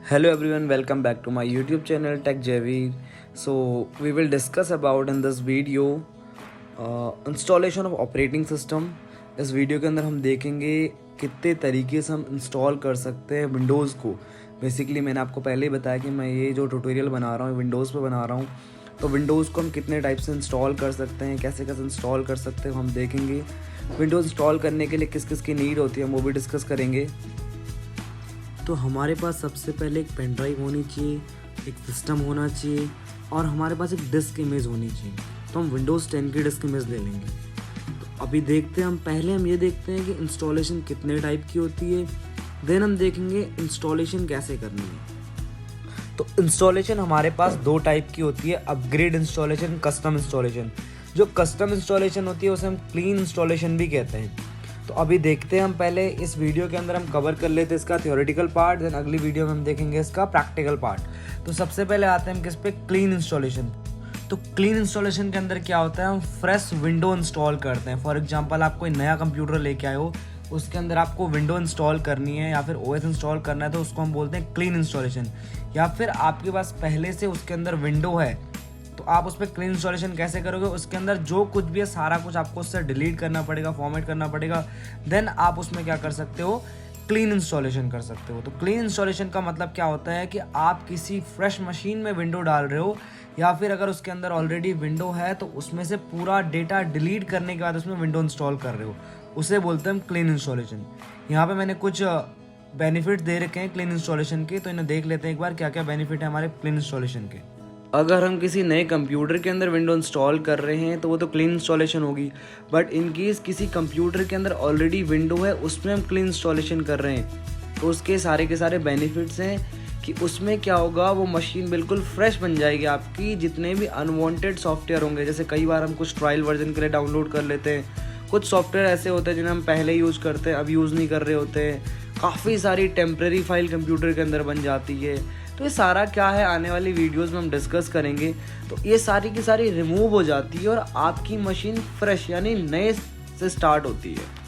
Hello everyone, welcome back to my YouTube channel Tech Javeer. So we will discuss about in this video installation of operating system. इस video के अंदर हम देखेंगे कितने तरीके से हम इंस्टॉल कर सकते हैं विंडोज़ को। बेसिकली मैंने आपको पहले ही बताया कि मैं ये जो ट्यूटोरियल बना रहा हूँ विंडोज़ पे बना रहा हूँ, तो विंडोज़ को हम कितने टाइप से इंस्टॉल कर सकते हैं, कैसे कैसे इंस्टॉल कर सकते हैं हम देखेंगे। विंडोज़ इंस्टॉल करने के लिए किस किस की नीड होती है हम वो भी डिस्कस करेंगे। तो हमारे पास सबसे पहले एक पेन ड्राइव होनी चाहिए, एक सिस्टम होना चाहिए और हमारे पास एक डिस्क इमेज होनी चाहिए। तो हम विंडोज़ 10 की डिस्क इमेज ले लेंगे। तो अभी देखते हैं, हम ये देखते हैं कि इंस्टॉलेशन कितने टाइप की होती है, देन हम देखेंगे इंस्टॉलेशन कैसे करनी है। तो इंस्टॉलेशन हमारे पास दो टाइप की होती है, अपग्रेड इंस्टॉलेशन, कस्टम इंस्टॉलेशन। जो कस्टम इंस्टॉलेशन होती है उसे हम क्लीन इंस्टॉलेशन भी कहते हैं। तो अभी देखते हैं, हम पहले इस वीडियो के अंदर हम कवर कर लेते हैं इसका थ्योरेटिकल पार्ट, देन अगली वीडियो में हम देखेंगे इसका प्रैक्टिकल पार्ट। तो सबसे पहले आते हैं हम किस पे, क्लीन इंस्टॉलेशन। तो क्लीन इंस्टॉलेशन के अंदर क्या होता है, हम फ्रेश विंडो इंस्टॉल करते हैं। फॉर एग्जांपल आप कोई नया कंप्यूटर लेके आए हो, उसके अंदर आपको विंडो इंस्टॉल करनी है या फिर ओएस इंस्टॉल करना है, तो उसको हम बोलते हैं क्लीन इंस्टॉलेशन। या फिर आपके पास पहले से उसके अंदर विंडो है तो आप उस पर क्लीन इंस्टॉलेशन कैसे करोगे, उसके अंदर जो कुछ भी है सारा कुछ आपको उससे डिलीट करना पड़ेगा, फॉर्मेट करना पड़ेगा, देन आप उसमें क्या कर सकते हो, क्लीन इंस्टॉलेशन कर सकते हो। तो क्लीन इंस्टॉलेशन का मतलब क्या होता है कि आप किसी फ्रेश मशीन में विंडो डाल रहे हो या फिर अगर उसके अंदर ऑलरेडी विंडो है तो उसमें से पूरा डेटा डिलीट करने के बाद उसमें विंडो इंस्टॉल कर रहे हो, उसे बोलते हैं हम क्लीन इंस्टॉलेशन। यहाँ पे मैंने कुछ बेनिफिट दे रखे हैं क्लीन इंस्टॉलेशन के, तो इन्हें देख लेते हैं एक बार क्या क्या बेनिफिट है हमारे क्लीन इंस्टॉलेशन के। अगर हम किसी नए कंप्यूटर के अंदर विंडो इंस्टॉल कर रहे हैं तो वो तो क्लीन इंस्टॉलेशन होगी, बट इन केस किसी कंप्यूटर के अंदर ऑलरेडी विंडो है उसमें हम क्लीन इंस्टॉलेशन कर रहे हैं तो उसके सारे के सारे बेनिफिट्स हैं कि उसमें क्या होगा, वो मशीन बिल्कुल फ्रेश बन जाएगी आपकी। जितने भी अनवांटेड सॉफ्टवेयर होंगे, जैसे कई बार हम कुछ ट्रायल वर्जन के लिए डाउनलोड कर लेते हैं, कुछ सॉफ्टवेयर ऐसे होते हैं जिन्हें हम पहले यूज़ करते हैं अब यूज़ नहीं कर रहे होते हैं, काफ़ी सारी टेम्प्रेरी फाइल कंप्यूटर के अंदर बन जाती है। तो ये सारा क्या है आने वाली वीडियोस में हम डिस्कस करेंगे। तो ये सारी की सारी रिमूव हो जाती है और आपकी मशीन फ्रेश यानी नए से स्टार्ट होती है।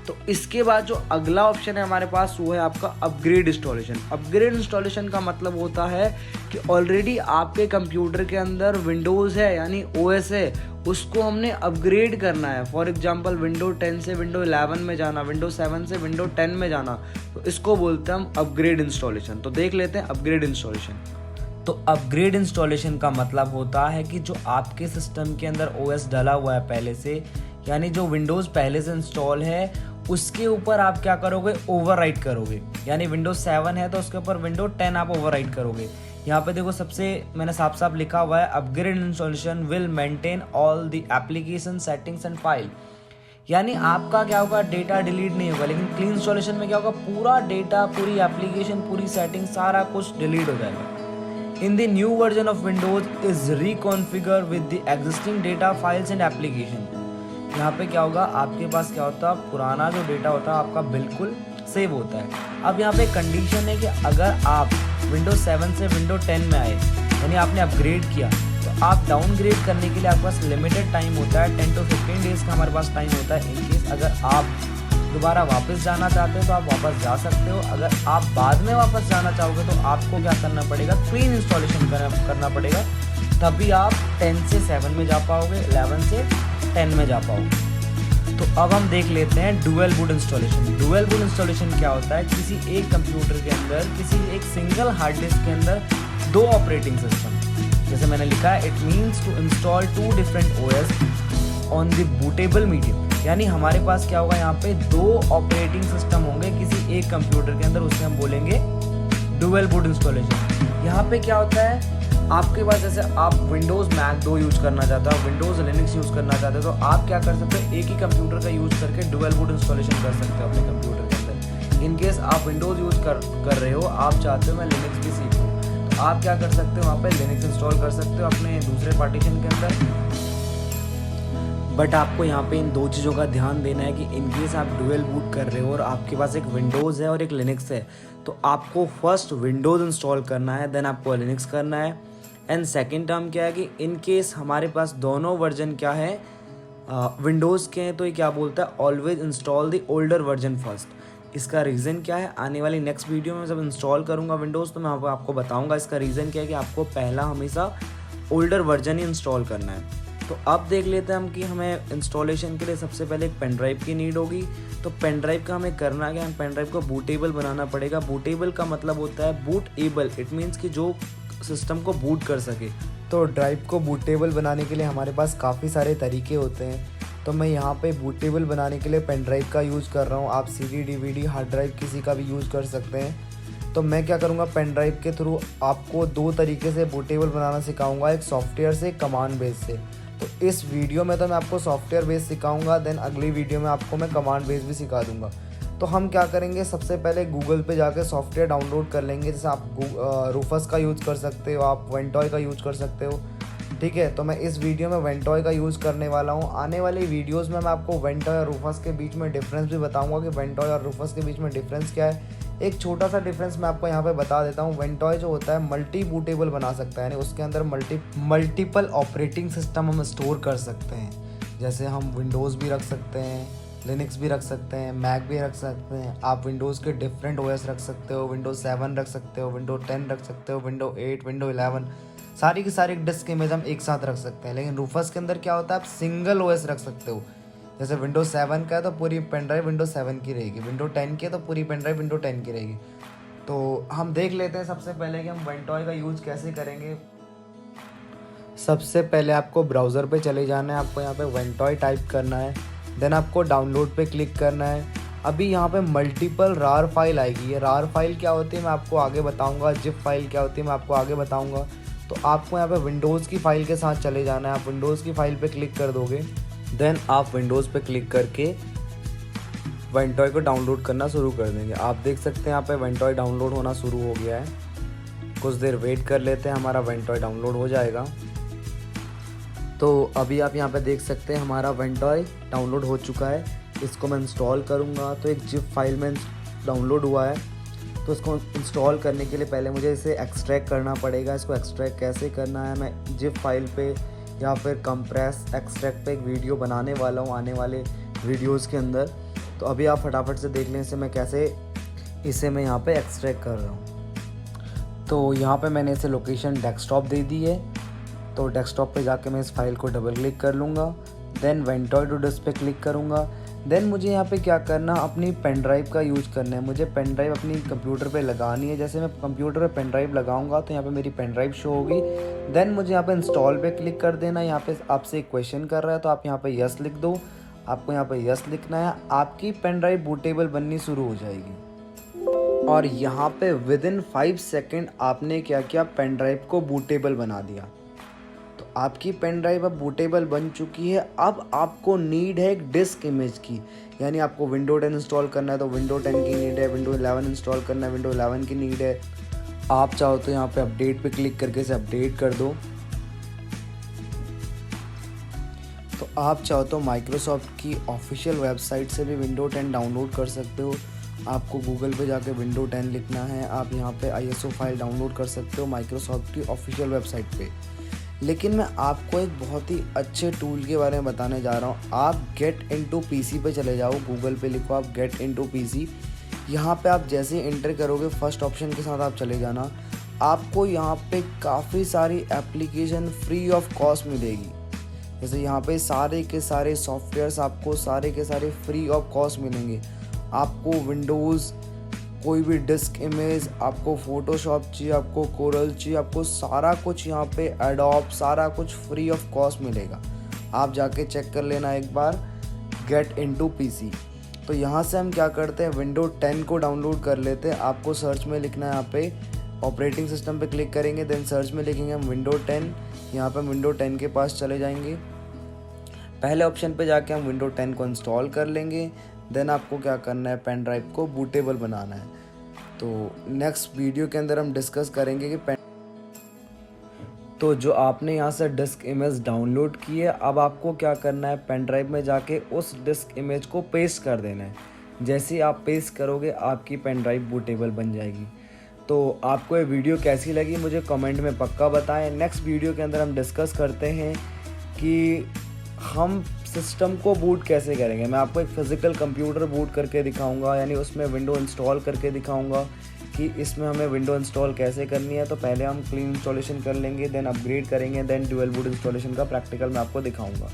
तो इसके बाद जो अगला ऑप्शन है हमारे पास वो है आपका अपग्रेड इंस्टॉलेशन। अपग्रेड इंस्टॉलेशन का मतलब होता है कि ऑलरेडी आपके कंप्यूटर के अंदर विंडोज़ है यानी ओएस है, उसको हमने अपग्रेड करना है। फॉर एग्जांपल विंडो 10 से विंडो 11 में जाना, विंडो 7 से विंडो 10 में जाना, तो इसको बोलते हैं हम अपग्रेड इंस्टॉलेशन। तो देख लेते हैं अपग्रेड इंस्टॉलेशन। तो अपग्रेड इंस्टॉलेशन का मतलब होता है कि जो आपके सिस्टम के अंदर ओएस डला हुआ है पहले से, यानी जो विंडोज़ पहले से इंस्टॉल है उसके ऊपर आप क्या करोगे, ओवरराइट करोगे। यानी विंडोज 7 है तो उसके ऊपर विंडो 10 आप ओवरराइट करोगे। यहाँ पे देखो सबसे मैंने साफ साफ लिखा हुआ है, upgrade installation will maintain all the application settings and file. यानी आपका क्या होगा, डेटा डिलीट नहीं होगा, लेकिन क्लीन इंस्टॉलेशन में क्या होगा, पूरा डेटा, पूरी एप्लीकेशन, पूरी सेटिंग, सारा कुछ डिलीट हो जाएगा। In the new version of Windows is reconfigure with the existing data files and application. यहाँ पे क्या होगा, आपके पास क्या होता है, पुराना जो डेटा होता है आपका बिल्कुल सेव होता है। अब यहाँ पे कंडीशन है कि अगर आप विंडोज 7 से विंडो 10 में आए यानी आपने अपग्रेड किया, तो आप डाउनग्रेड करने के लिए आपके पास लिमिटेड टाइम होता है, 10 to 15 डेज़ का हमारे पास टाइम होता है। इन केस अगर आप दोबारा वापस जाना चाहते हो तो आप वापस जा सकते हो। अगर आप बाद में वापस जाना चाहोगे तो आपको क्या करना पड़ेगा, क्लीन इंस्टॉलेशन करना पड़ेगा, तभी आप 10 से 7 में जा पाओगे, 11 से 10 में जा पाओगे। तो अब हम देख लेते हैं dual boot installation. Dual boot installation क्या होता है, किसी एक कंप्यूटर के अंदर, किसी एक सिंगल हार्ड डिस्क के अंदर दो ऑपरेटिंग सिस्टम, जैसे मैंने लिखा है, it means to install 2 different OS on the bootable medium. यानी हमारे पास क्या होगा, यहाँ पे 2 ऑपरेटिंग सिस्टम होंगे किसी एक कंप्यूटर के अंदर, उसे हम बोलेंगे डुअल बूट इंस्टॉलेशन। यहाँ पे क्या होता है, आपके पास जैसे आप विंडोज़ मैक 2 यूज़ करना चाहते हो, विंडोज़ लिनक्स यूज़ करना चाहते हो, तो आप क्या कर सकते हो, एक ही कंप्यूटर का यूज़ करके डुअल बूट इंस्टॉलेशन कर सकते हो अपने कंप्यूटर के अंदर। इन केस आप विंडोज़ यूज़ कर रहे हो, आप चाहते हो मैं लिनक्स भी सीखूँ, तो आप क्या कर सकते हो, वहाँ पे लिनक्स इंस्टॉल कर सकते हो अपने दूसरे पार्टीशन के अंदर। बट आपको यहाँ पे इन दो चीज़ों का ध्यान देना है कि इन केस आप डुअल बूट कर रहे हो और आपके पास एक विंडोज़ है और एक लिनक्स है, तो आपको फर्स्ट विंडोज़ इंस्टॉल करना है, देन आपको लिनक्स करना है। एंड सेकेंड टर्म क्या है कि इन केस हमारे पास दोनों वर्जन क्या है, विंडोज़ के हैं, तो ये क्या बोलता है, always install the older version first. इसका रीज़न क्या है, आने वाली नेक्स्ट वीडियो में जब इंस्टॉल करूँगा विंडोज़ तो मैं आपको बताऊँगा इसका रीज़न क्या है कि आपको पहला हमेशा ओल्डर वर्जन ही इंस्टॉल करना है। तो अब देख लेते हैं हम कि हमें इंस्टॉलेशन के लिए सबसे पहले एक पेन ड्राइव की नीड होगी। तो पेन ड्राइव का हमें करना क्या है, पेन ड्राइव को बूटेबल बनाना पड़ेगा। बूटेबल का मतलब होता है बूट एबल, इट मीन्स कि जो सिस्टम को बूट कर सके। तो ड्राइव को बूटेबल बनाने के लिए हमारे पास काफ़ी सारे तरीके होते हैं। तो मैं यहाँ पे बूटेबल बनाने के लिए पेन ड्राइव का यूज़ कर रहा हूँ। आप CD DVD हार्ड ड्राइव किसी का भी यूज़ कर सकते हैं। तो मैं क्या करूँगा, पेन ड्राइव के थ्रू आपको 2 तरीके से बूटेबल बनाना सिखाऊंगा, एक सॉफ्टवेयर से, कमांड बेस से। तो इस वीडियो में तो मैं आपको सॉफ्टवेयर बेस सिखाऊंगा, देन अगली वीडियो में आपको मैं कमांड बेस भी सिखा दूंगा। तो हम क्या करेंगे, सबसे पहले गूगल पे जाके सॉफ्टवेयर डाउनलोड कर लेंगे। जैसे आप रूफस का यूज़ कर सकते हो, आप वेंटॉय का यूज़ कर सकते हो, ठीक है। तो मैं इस वीडियो में वेंटॉय का यूज़ करने वाला हूँ। आने वाली वीडियोस में मैं आपको वेंटॉय और रूफस के बीच में डिफरेंस भी बताऊंगा कि वेंटॉय और रूफस के बीच में डिफरेंस क्या है। एक छोटा सा डिफरेंस मैं आपको यहाँ पे बता देता हूँ। वेंटॉय जो होता है मल्टी बूटेबल बना सकता है, यानी उसके अंदर मल्टीपल ऑपरेटिंग सिस्टम हम स्टोर कर सकते हैं। जैसे हम विंडोज़ भी रख सकते हैं, लिनक्स भी रख सकते हैं, मैक भी रख सकते हैं। आप विंडोज़ के डिफरेंट OS रख सकते हो, विंडोज़ 7 रख सकते हो, विंडोज़ 10 रख सकते हो, विंडोज़ 8, विंडोज़ 11, सारी की सारी डिस्क इमेज हम एक साथ रख सकते हैं। लेकिन रूफस के अंदर क्या होता है, आप सिंगल OS रख सकते हो। जैसे विंडोज़ 7 का है तो पूरी पेन ड्राइव विंडोज़ 7 की रहेगी, विंडोज़ 10 की है तो पूरी पेन ड्राइव विंडोज़ 10 की रहेगी। तो हम देख लेते हैं सबसे पहले कि हम वेंटॉय का यूज़ कैसे करेंगे। सबसे पहले आपको ब्राउज़र पे चले जाना है, आपको यहाँ पे वेंटॉय टाइप करना है, देन आपको डाउनलोड पे क्लिक करना है। अभी यहाँ पे मल्टीपल रार फाइल आएगी। ये रार फाइल क्या होती है मैं आपको आगे बताऊँगा, जिप फाइल क्या होती है मैं आपको आगे बताऊँगा। तो आपको यहाँ पे विंडोज़ की फ़ाइल के साथ चले जाना है। आप विंडोज़ की फ़ाइल पे क्लिक कर दोगे, देन आप विंडोज़ पे क्लिक करके वेंटॉय को डाउनलोड करना शुरू कर देंगे। आप देख सकते हैं यहाँ पे वेंटॉय डाउनलोड होना शुरू हो गया है। कुछ देर वेट कर लेते हैं, हमारा वेंटॉय डाउनलोड हो जाएगा। तो अभी आप यहाँ पे देख सकते हैं हमारा वेंटॉय डाउनलोड हो चुका है। इसको मैं इंस्टॉल करूँगा तो एक जिप फाइल में डाउनलोड हुआ है। तो इसको इंस्टॉल करने के लिए पहले मुझे इसे एक्सट्रैक्ट करना पड़ेगा। इसको एक्सट्रैक्ट कैसे करना है, मैं जिप फाइल पे या फिर कंप्रेस एक्सट्रैक्ट पे एक वीडियो बनाने वाला हूँ आने वाले वीडियोस के अंदर। तो अभी आप फटाफट से देख लें इसे मैं कैसे इसे मैं यहाँ पे एक्सट्रैक्ट कर रहा हूँ। तो यहाँ पे मैंने इसे लोकेशन डेस्कटॉप दे दी है। तो डेस्कटॉप पे जाके मैं इस फाइल को डबल क्लिक कर लूँगा, देन वेंटॉय टू डिस्क पे क्लिक करूँगा। देन मुझे यहाँ पे क्या करना, अपनी पेन ड्राइव का यूज़ करना है। मुझे पेन ड्राइव अपनी कंप्यूटर पे लगानी है। जैसे मैं कंप्यूटर पे पेन ड्राइव लगाऊंगा तो यहाँ पे मेरी पेन ड्राइव शो होगी। देन मुझे यहाँ पे इंस्टॉल पे क्लिक कर देना। यहाँ पे आपसे एक क्वेश्चन कर रहा है तो आप यहाँ पे यस लिख दो। आपको यहाँ पे यस लिखना है, आपकी पेन ड्राइव बूटेबल बननी शुरू हो जाएगी। और यहाँ पे विदिन 5 सेकेंड आपने क्या किया, पेन ड्राइव को बूटेबल बना दिया। तो आपकी पेन ड्राइव अब बूटेबल बन चुकी है। अब आपको नीड है एक डिस्क इमेज की, यानी आपको विंडोज 10 इंस्टॉल करना है तो विंडोज 10 की नीड है, विंडोज 11 इंस्टॉल करना है विंडोज 11 की नीड है। आप चाहो तो यहाँ पे अपडेट पे क्लिक करके इसे अपडेट कर दो। तो आप चाहो तो माइक्रोसॉफ्ट की ऑफिशियल वेबसाइट से भी विंडोज 10 डाउनलोड कर सकते हो। आपको गूगल पे जाके विंडोज 10 लिखना है, आप यहाँ पे ISO फाइल डाउनलोड कर सकते हो माइक्रोसॉफ्ट की ऑफिशियल वेबसाइट पे। लेकिन मैं आपको एक बहुत ही अच्छे टूल के बारे में बताने जा रहा हूँ। आप गेट इनटू PC पे चले जाओ, गूगल पे लिखो आप गेट इनटू PC। यहाँ पे आप जैसे ही एंटर करोगे फर्स्ट ऑप्शन के साथ आप चले जाना। आपको यहाँ पे काफ़ी सारी एप्लीकेशन फ्री ऑफ कॉस्ट मिलेगी। जैसे यहाँ पे सारे के सारे सॉफ्टवेयर्स आपको सारे के सारे फ्री ऑफ कॉस्ट मिलेंगे। आपको विंडोज़ कोई भी डिस्क इमेज, आपको फोटोशॉप चाहिए, आपको कोरल चाहिए, आपको सारा कुछ यहाँ पे एडोब सारा कुछ फ्री ऑफ कॉस्ट मिलेगा। आप जाके चेक कर लेना एक बार गेट इनटू PC। तो यहाँ से हम क्या करते हैं, विंडोज 10 को डाउनलोड कर लेते हैं। आपको सर्च में लिखना है, यहाँ पे ऑपरेटिंग सिस्टम पे क्लिक करेंगे, देन सर्च में लिखेंगे हम विंडोज 10। यहाँ पे विंडोज 10 के पास चले जाएंगे, पहले ऑप्शन पे जाके हम विंडोज 10 को इंस्टॉल कर लेंगे। देन आपको क्या करना है, पेन ड्राइव को बूटेबल बनाना है। तो नेक्स्ट वीडियो के अंदर हम डिस्कस करेंगे कि तो जो आपने यहाँ से डिस्क इमेज डाउनलोड की है, अब आपको क्या करना है, पेन ड्राइव में जाके उस डिस्क इमेज को पेस्ट कर देना है। जैसे ही आप पेस्ट करोगे आपकी पेन ड्राइव बूटेबल बन जाएगी। तो आपको ये वीडियो कैसी लगी मुझे कमेंट में पक्का बताएं। नेक्स्ट वीडियो के अंदर हम डिस्कस करते हैं कि हम सिस्टम को बूट कैसे करेंगे। मैं आपको एक फ़िज़िकल कंप्यूटर बूट करके दिखाऊंगा, यानी उसमें विंडो इंस्टॉल करके दिखाऊंगा कि इसमें हमें विंडो इंस्टॉल कैसे करनी है। तो पहले हम क्लीन इंस्टॉलेशन कर लेंगे, देन अपग्रेड करेंगे, देन ड्यूअल बूट इंस्टॉलेशन का प्रैक्टिकल मैं आपको दिखाऊंगा।